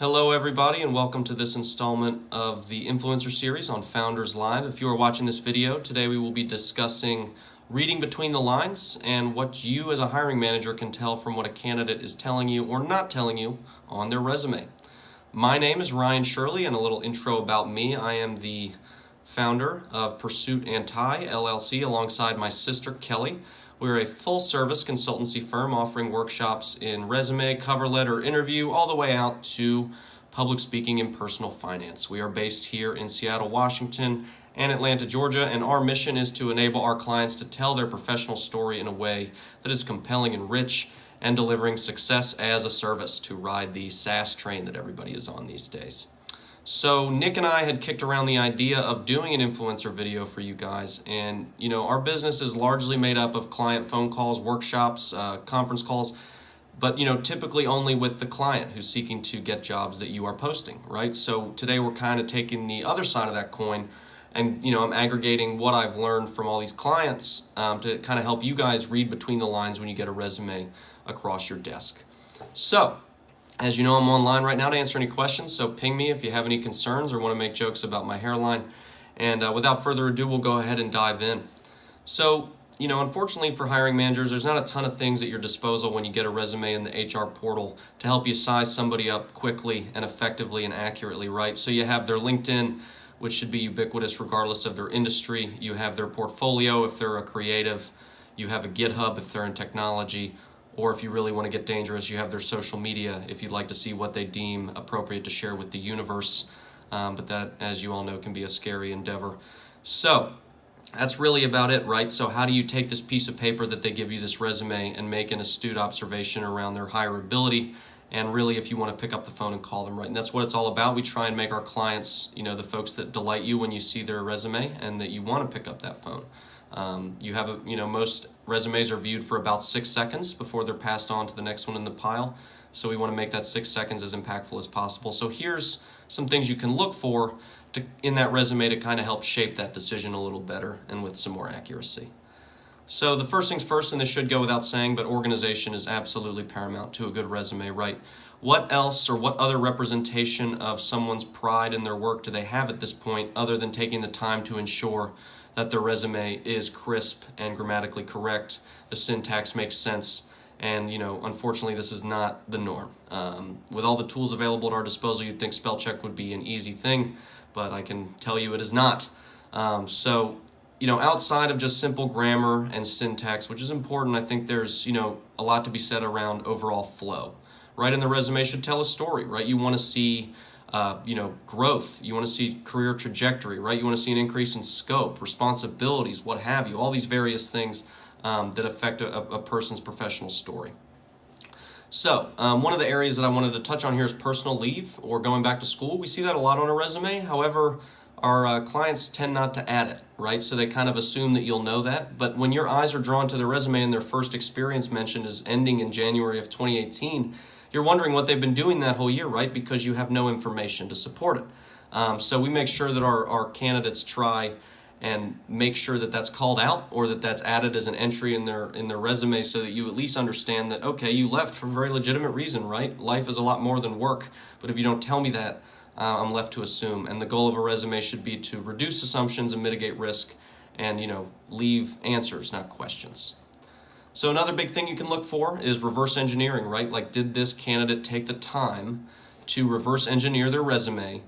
Hello everybody and welcome to this installment of the Influencer Series on Founders Live. If you are watching this video, today we will be discussing reading between the lines and what you as a hiring manager can tell from what a candidate is telling you or not telling you on their resume. My name is Ryan Shirley, and a little intro about me. I am the founder of Pursuit and Tie LLC alongside my sister Kelly. We're a full-service consultancy firm offering workshops in resume, cover letter, interview, all the way out to public speaking and personal finance. We are based here in Seattle, Washington, and Atlanta, Georgia, and our mission is to enable our clients to tell their professional story in a way that is compelling and rich and delivering success as a service to ride the SaaS train that everybody is on these days. So Nick and I had kicked around the idea of doing an influencer video for you guys, and our business is largely made up of client phone calls, workshops, conference calls, but typically only with the client who's seeking to get jobs that you are posting, right? So today we're kind of taking the other side of that coin, and I'm aggregating what I've learned from all these clients to kind of help you guys read between the lines when you get a resume across your desk. So as you know, I'm online right now to answer any questions, so ping me if you have any concerns or want to make jokes about my hairline. And without further ado, we'll go ahead and dive in. So, unfortunately for hiring managers, there's not a ton of things at your disposal when you get a resume in the HR portal to help you size somebody up quickly and effectively and accurately, right? So you have their LinkedIn, which should be ubiquitous regardless of their industry. You have their portfolio if they're a creative. You have a GitHub if they're in technology. Or if you really want to get dangerous, you have their social media if you'd like to see what they deem appropriate to share with the universe. But that, as you all know, can be a scary endeavor. So that's really about it, right? So how do you take this piece of paper that they give you, this resume, and make an astute observation around their hireability? And really, if you want to pick up the phone and call them, right? And that's what it's all about. We try and make our clients, the folks that delight you when you see their resume and that you want to pick up that phone. Most resumes are viewed for about 6 seconds before they're passed on to the next one in the pile. So we want to make that 6 seconds as impactful as possible. So here's some things you can look for in that resume to kind of help shape that decision a little better and with some more accuracy. So the first things first, and this should go without saying, but organization is absolutely paramount to a good resume, right? What else or what other representation of someone's pride in their work do they have at this point other than taking the time to ensure that their resume is crisp and grammatically correct, the syntax makes sense, and unfortunately this is not the norm. With all the tools available at our disposal, you'd think spell check would be an easy thing, but I can tell you it is not. Outside of just simple grammar and syntax, which is important, I think there's a lot to be said around overall flow, right? And the resume should tell a story, right? You want to see growth. You want to see career trajectory, right? You want to see an increase in scope, responsibilities, what have you, all these various things that affect a person's professional story. So one of the areas that I wanted to touch on here is personal leave or going back to school. We see that a lot on a resume. However, our clients tend not to add it, right? So they kind of assume that you'll know that. But when your eyes are drawn to the resume and their first experience mentioned is ending in January of 2018, you're wondering what they've been doing that whole year, right? Because you have no information to support it. So we make sure that our candidates try and make sure that that's called out or that that's added as an entry in their resume so that you at least understand that, okay, you left for a very legitimate reason, right? Life is a lot more than work. But if you don't tell me that, I'm left to assume. And the goal of a resume should be to reduce assumptions and mitigate risk and, leave answers, not questions. So another big thing you can look for is reverse engineering, right? Like, did this candidate take the time to reverse engineer their resume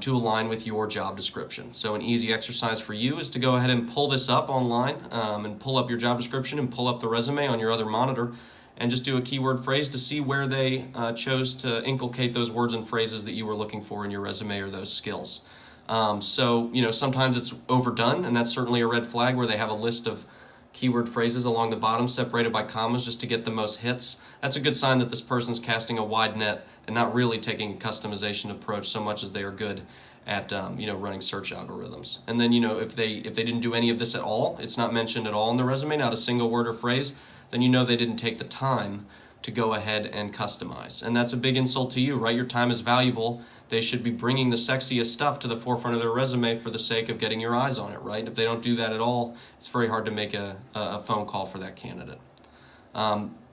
to align with your job description? So an easy exercise for you is to go ahead and pull this up online and pull up your job description and pull up the resume on your other monitor and just do a keyword phrase to see where they chose to inculcate those words and phrases that you were looking for in your resume or those skills. Sometimes it's overdone, and that's certainly a red flag where they have a list of keyword phrases along the bottom separated by commas just to get the most hits. That's a good sign that this person's casting a wide net and not really taking a customization approach so much as they are good at running search algorithms. And then if they didn't do any of this at all, it's not mentioned at all in the resume, not a single word or phrase, then they didn't take the time to go ahead and customize. And that's a big insult to you, right? Your time is valuable. They should be bringing the sexiest stuff to the forefront of their resume for the sake of getting your eyes on it, right? If they don't do that at all, it's very hard to make a phone call for that candidate.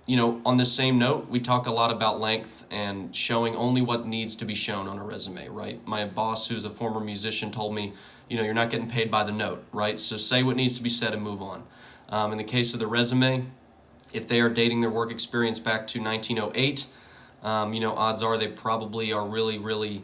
On this same note, we talk a lot about length and showing only what needs to be shown on a resume, right? My boss, who's a former musician, told me, you're not getting paid by the note, right? So say what needs to be said and move on. In the case of the resume, if they are dating their work experience back to 1908, odds are they probably are really, really,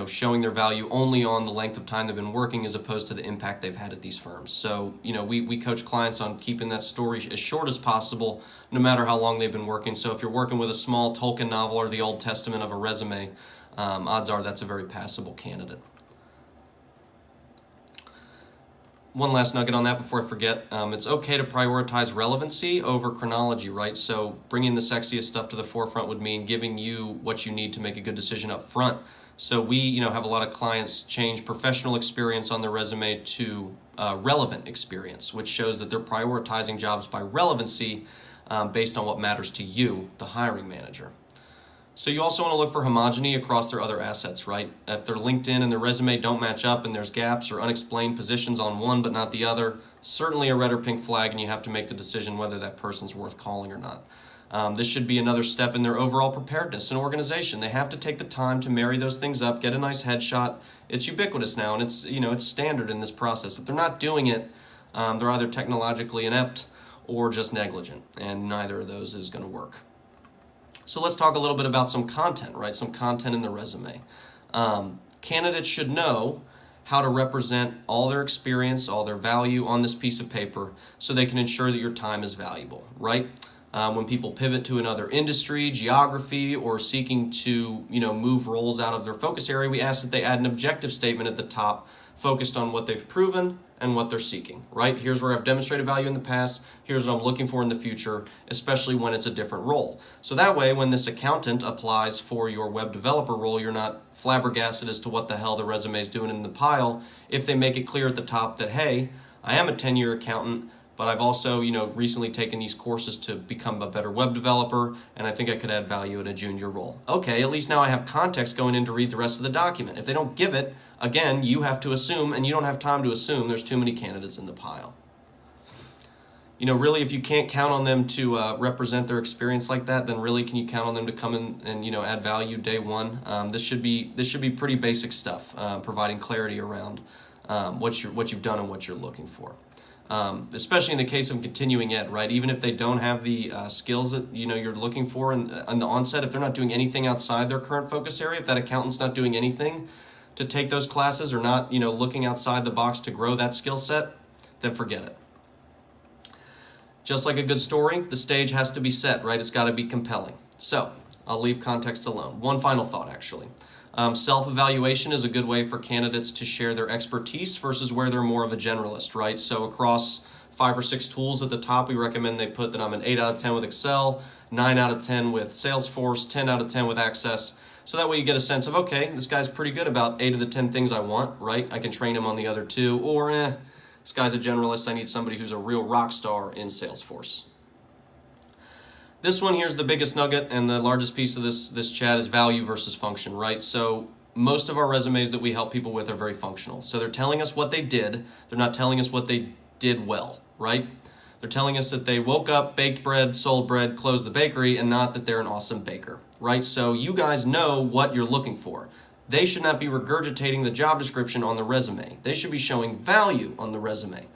showing their value only on the length of time they've been working as opposed to the impact they've had at these firms. So, we coach clients on keeping that story as short as possible, no matter how long they've been working. So if you're working with a small Tolkien novel or the Old Testament of a resume, odds are that's a very passable candidate. One last nugget on that before I forget. It's okay to prioritize relevancy over chronology, right? So bringing the sexiest stuff to the forefront would mean giving you what you need to make a good decision up front. So we, have a lot of clients change professional experience on their resume to relevant experience, which shows that they're prioritizing jobs by relevancy based on what matters to you, the hiring manager. So you also want to look for homogeny across their other assets, right? If their LinkedIn and their resume don't match up and there's gaps or unexplained positions on one but not the other, certainly a red or pink flag, and you have to make the decision whether that person's worth calling or not. This should be another step in their overall preparedness and organization. They have to take the time to marry those things up, get a nice headshot. It's ubiquitous now, and it's standard in this process. If they're not doing it, they're either technologically inept or just negligent, and neither of those is going to work. So let's talk a little bit about some content, right? Some content in the resume. Candidates should know how to represent all their experience, all their value on this piece of paper so they can ensure that your time is valuable, right? When people pivot to another industry, geography, or seeking to, move roles out of their focus area, we ask that they add an objective statement at the top focused on what they've proven and what they're seeking, right? Here's where I've demonstrated value in the past. Here's what I'm looking for in the future, especially when it's a different role. So that way, when this accountant applies for your web developer role, you're not flabbergasted as to what the hell the resume is doing in the pile if they make it clear at the top that, hey, I am a 10-year accountant, but I've also, recently taken these courses to become a better web developer, and I think I could add value in a junior role. Okay, at least now I have context going in to read the rest of the document. If they don't give it, again, you have to assume, and you don't have time to assume. There's too many candidates in the pile. Really, if you can't count on them to represent their experience like that, then really can you count on them to come in and add value day one? This should be pretty basic stuff, providing clarity around what you've done and what you're looking for. Especially in the case of continuing ed, right? Even if they don't have the skills that you're looking for on the onset, if they're not doing anything outside their current focus area, if that accountant's not doing anything to take those classes or not looking outside the box to grow that skill set, then forget it. Just like a good story, the stage has to be set, right? It's got to be compelling. So I'll leave context alone. One final thought, actually. Self-evaluation is a good way for candidates to share their expertise versus where they're more of a generalist, right? So across 5 or 6 tools at the top, we recommend they put that I'm an 8 out of 10 with Excel, 9 out of 10 with Salesforce, 10 out of 10 with Access. So that way you get a sense of, okay, this guy's pretty good about 8 of the 10 things I want, right? I can train him on the other 2, or this guy's a generalist, I need somebody who's a real rock star in Salesforce. This one here's the biggest nugget and the largest piece of this chat is value versus function, right? So most of our resumes that we help people with are very functional. So they're telling us what they did. They're not telling us what they did well, right? They're telling us that they woke up, baked bread, sold bread, closed the bakery, and not that they're an awesome baker, right? So you guys know what you're looking for. They should not be regurgitating the job description on the resume. They should be showing value on the resume.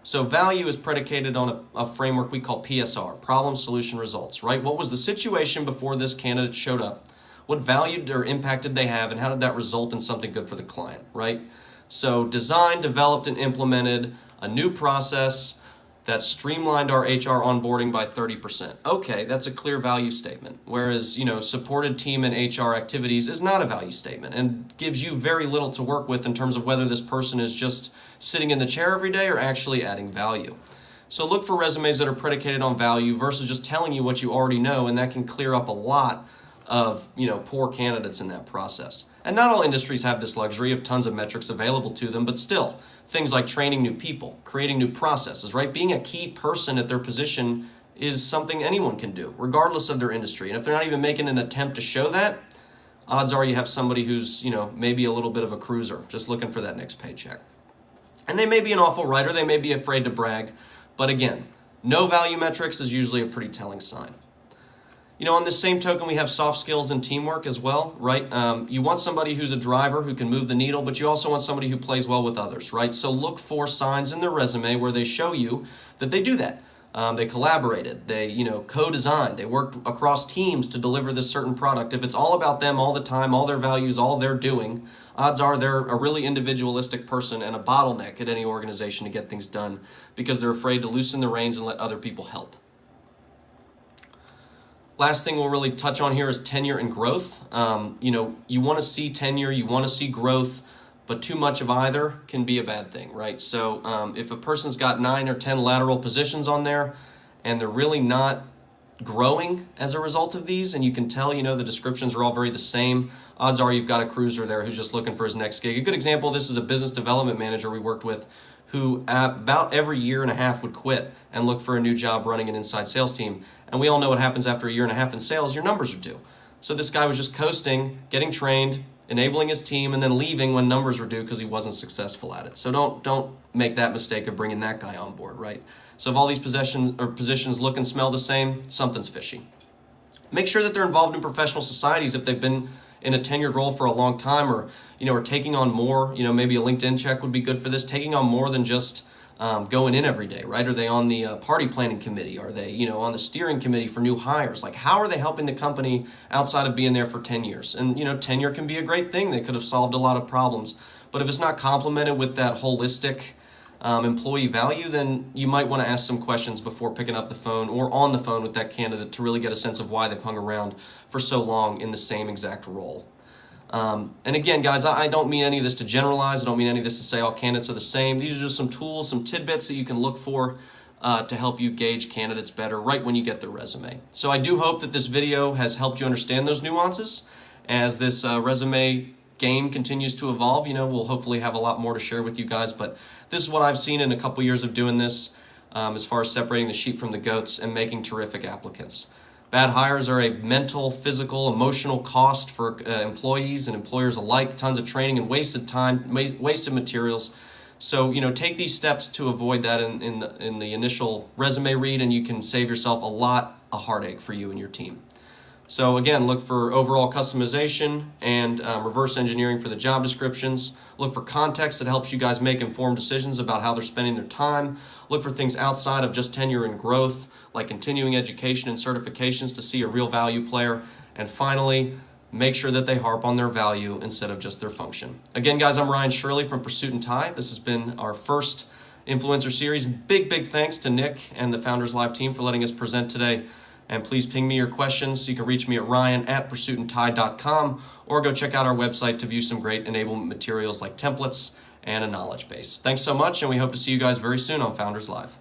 So value is predicated on a framework we call PSR, problem, solution, results, right? What was the situation before this candidate showed up? What value or impact did they have, and how did that result in something good for the client, right? So designed, developed, and implemented a new process that streamlined our HR onboarding by 30%. Okay, that's a clear value statement. Whereas, supported team and HR activities is not a value statement and gives you very little to work with in terms of whether this person is just sitting in the chair every day or actually adding value. So look for resumes that are predicated on value versus just telling you what you already know, and that can clear up a lot of, poor candidates in that process. And not all industries have this luxury of tons of metrics available to them, but still, things like training new people, creating new processes, right? Being a key person at their position is something anyone can do, regardless of their industry. And if they're not even making an attempt to show that, odds are you have somebody who's, maybe a little bit of a cruiser, just looking for that next paycheck. And they may be an awful writer, they may be afraid to brag, but again, No value metrics is usually a pretty telling sign. On this same token, we have soft skills and teamwork as well, right? You want somebody who's a driver who can move the needle, but you also want somebody who plays well with others, right? So look for signs in their resume where they show you that they do that. They collaborated, they co-designed, they worked across teams to deliver this certain product. If it's all about them all the time, all their values, all they're doing, odds are they're a really individualistic person and a bottleneck at any organization to get things done because they're afraid to loosen the reins and let other people help. Last thing we'll really touch on here is tenure and growth. You want to see tenure, you want to see growth, but too much of either can be a bad thing, right? So if a person's got 9 or 10 lateral positions on there and they're really not growing as a result of these, and you can tell, the descriptions are all very the same, odds are you've got a cruiser there who's just looking for his next gig. A good example of this is a business development manager we worked with who about every year and a half would quit and look for a new job running an inside sales team. And we all know what happens after a year and a half in sales, your numbers are due. So this guy was just coasting, getting trained, enabling his team, and then leaving when numbers were due because he wasn't successful at it. So don't make that mistake of bringing that guy on board, right? So if all these positions look and smell the same, something's fishy. Make sure that they're involved in professional societies if they've been in a tenured role for a long time, or are taking on more. Maybe a LinkedIn check would be good for this. Taking on more than just going in every day, right? Are they on the party planning committee? Are they, on the steering committee for new hires? Like, how are they helping the company outside of being there for 10 years? And, tenure can be a great thing. They could have solved a lot of problems. But if it's not complemented with that holistic employee value, then you might want to ask some questions before picking up the phone or on the phone with that candidate to really get a sense of why they've hung around for so long in the same exact role. And again, guys, I don't mean any of this to generalize. I don't mean any of this to say all candidates are the same. These are just some tools, some tidbits that you can look for to help you gauge candidates better right when you get their resume. So I do hope that this video has helped you understand those nuances. As this resume game continues to evolve, we'll hopefully have a lot more to share with you guys. But this is what I've seen in a couple years of doing this as far as separating the sheep from the goats and making terrific applicants. Bad hires are a mental, physical, emotional cost for employees and employers alike. Tons of training and wasted time, wasted materials. So, take these steps to avoid that in the initial resume read, and you can save yourself a lot of heartache for you and your team. So again, look for overall customization and reverse engineering for the job descriptions. Look for context that helps you guys make informed decisions about how they're spending their time. Look for things outside of just tenure and growth, like continuing education and certifications to see a real value player. And finally, make sure that they harp on their value instead of just their function. Again, guys, I'm Ryan Shirley from Pursuit and Tie. This has been our first influencer series. Big thanks to Nick and the Founders Live team for letting us present today. And please ping me your questions. You can reach me at ryan@pursuitandtie.com or go check out our website to view some great enablement materials like templates and a knowledge base. Thanks so much, and we hope to see you guys very soon on Founders Live.